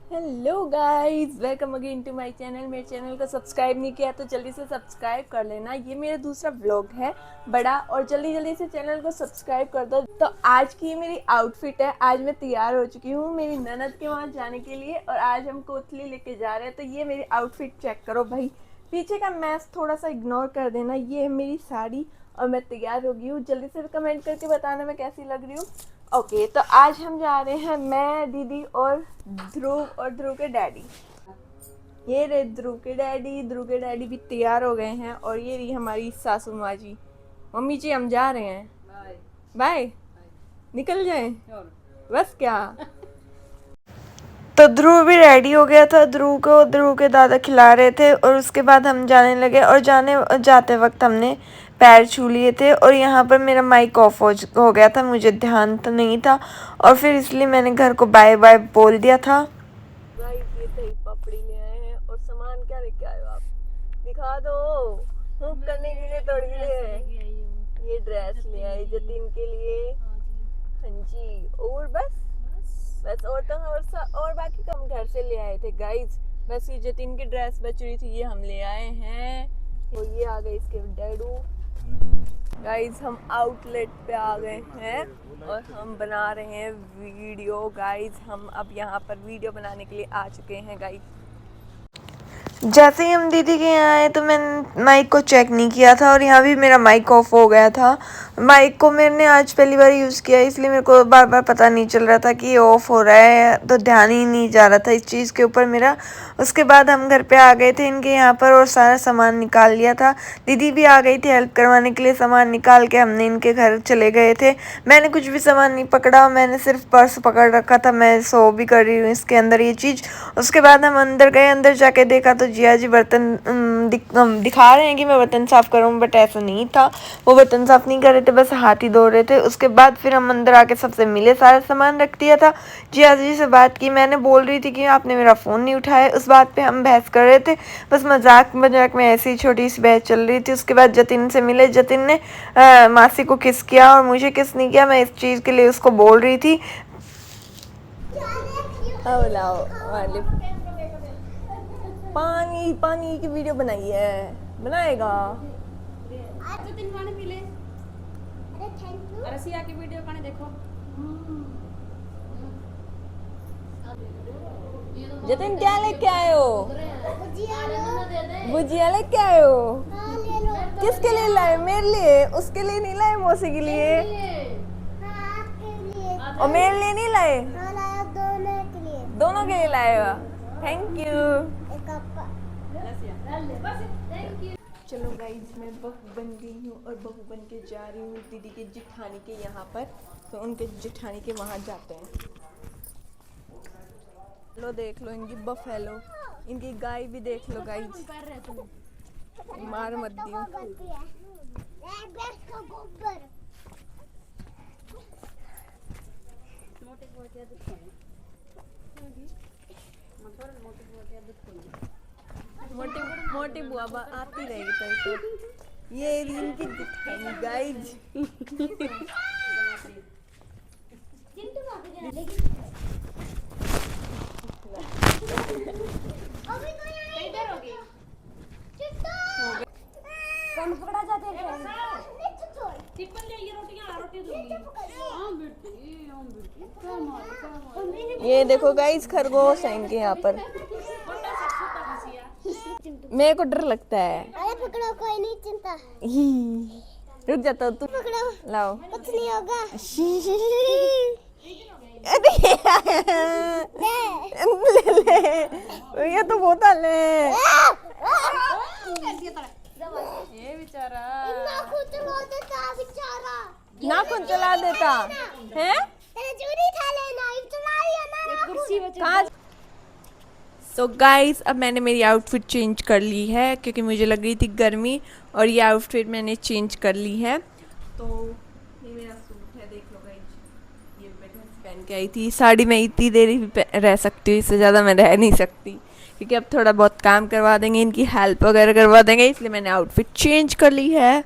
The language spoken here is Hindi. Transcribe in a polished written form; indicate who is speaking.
Speaker 1: Hello guys, welcome again to my channel. मेरे चैनल को सब्सक्राइब नहीं किया तो जल्दी से सब्सक्राइब कर लेना। ये मेरा दूसरा व्लॉग है बड़ा, और जल्दी जल्दी से चैनल को सब्सक्राइब कर दो। तो आज की मेरी आउटफिट है। आज मैं तैयार हो चुकी हूँ मेरी ननद के वहाँ जाने के लिए, और आज हम कोतली लेके जा रहे हैं। तो ये मेरी आउटफिट चेक करो भाई, पीछे का मैस थोड़ा सा इग्नोर कर देना। ये है मेरी साड़ी और मैं तैयार हो गई हूँ। जल्दी से कमेंट करके बताना मैं कैसी लग रही हूँ। ओके, तो आज हम जा रहे हैं, मैं, दीदी और ध्रुव के डैडी। ये रहे ध्रुव के डैडी भी तैयार हो गए हैं, और ये रही हमारी सासू माँ जी। मम्मी जी हम जा रहे हैं, बाय बाय, निकल जाएं बस क्या। तो ध्रुव भी रेडी हो गया था। ध्रुव के दादा खिला रहे थे, और उसके बाद हम जाने लगे। और जाते वक्त हमने पैर छू लिए थे, और यहाँ पर मेरा माइक ऑफ हो गया था, मुझे ध्यान तो नहीं था, और फिर इसलिए मैंने घर को बाय बाय बोल दिया था। गाइस, ये दही पापड़ी ले आए हैं। और सामान क्या लेके आए हो आप? दिखा दो। हुक करने के लिए थोड़ी ले। ये ड्रेस ले आई जतिन के लिए। हाँ जी, और बस और तो और बाकी तो हम घर से ले आए थे गाइस। बस ये जतिन की ड्रेस बच रही थी, ये हम ले आए हैं। तो ये आ गए इसके डैडू। गाइस, हम आउटलेट पे आ गए हैं और हम बना रहे हैं वीडियो। गाइस, हम अब यहाँ पर वीडियो बनाने के लिए आ चुके हैं गाइस। जैसे ही हम दीदी के यहाँ आए तो मैंने माइक को चेक नहीं किया था, और यहाँ भी मेरा माइक ऑफ हो गया था। माइक को मैंने आज पहली बार यूज़ किया, इसलिए मेरे को बार बार पता नहीं चल रहा था कि ये ऑफ हो रहा है, तो ध्यान ही नहीं जा रहा था इस चीज़ के ऊपर मेरा। उसके बाद हम घर पे आ गए थे इनके यहाँ पर, और सारा सामान निकाल लिया था। दीदी भी आ गई थी हेल्प करवाने के लिए। सामान निकाल के हमने इनके घर चले गए थे। मैंने कुछ भी सामान नहीं पकड़ा, मैंने सिर्फ पर्स पकड़ रखा था। मैं सो भी कर रही हूँ इसके अंदर ये चीज़। उसके बाद हम अंदर गए, अंदर जाके देखा तो जिया जी बर्तन दिखा रहे हैं कि मैं बर्तन साफ़ करूँ, बट ऐसा नहीं था। वो बर्तन साफ़ नहीं कर रहे थे, बस हाथ ही धो रहे थे। उसके बाद फिर हम अंदर आके सबसे मिले, सारा सामान रख दिया था। जिया जी से बात की, मैंने बोल रही थी कि आपने मेरा फ़ोन नहीं उठाया। उस बात पे हम बहस कर रहे थे, बस मजाक मजाक में ऐसी छोटी सी बहस चल रही थी। उसके बाद जतिन से मिले, जतिन ने मासी को किस किया और मुझे किस नहीं किया, मैं इस चीज़ के लिए उसको बोल रही थी। पानी पानी की वीडियो बनाई है, बनाएगा
Speaker 2: आज तो दिन पानी पी ले। अरे थैंक यू। अरे सिया की वीडियो पानी देखो।
Speaker 1: जतिन क्या लेके आए हो? भुजिया लेके आए हो? किसके लिए लाए? मेरे लिए? उसके लिए नहीं लाए, मौसी के लिए। और मेरे लिए नहीं लाए? दोनों के लिए लाए हो? Thank you. चलो गाइज, मैं बहू बन गई हूँ, और बहू बन के जा रही हूँ दीदी के जिठानी के यहाँ पर। तो उनके जिठानी के वहाँ जाते हैं। लो देख लो इनकी बफेलो, इनकी गाय भी देख लो गाइज। मार मत दियो। मोटी बुआ आती रहेगी तो ये इनकी जिठानी गाइज।
Speaker 2: पकड़ा जाते हैं। टिप्पन ले ये रोटियां रोटी दूंगी। हां बेटी, हां बेटी।
Speaker 1: ये देखो गाइस, खरगोश है इनके यहाँ पर। मेरे को डर लगता है।
Speaker 2: अरे पकड़ो, कोई नहीं चिंता।
Speaker 1: रुक जाता तुम।
Speaker 2: पकड़ो,
Speaker 1: लाओ,
Speaker 2: कुछ नहीं होगा।
Speaker 1: ले ले, ये तो बोतल है। ये बेचारा नाखून चला देता है। सो गाइस, अब मैंने मेरी आउटफिट चेंज कर ली है, क्योंकि मुझे लग रही थी गर्मी, और ये आउटफिट मैंने चेंज कर ली है। तो ये मेरा सूट है, देख लो गाइस। ये मैं ड्रेस पहन के आई थी। साड़ी में इतनी देर ही रह सकती हूँ, इससे ज़्यादा मैं रह नहीं सकती, क्योंकि अब थोड़ा बहुत काम करवा देंगे, इनकी हेल्प वगैरह करवा देंगे, इसलिए मैंने आउटफिट चेंज कर ली है।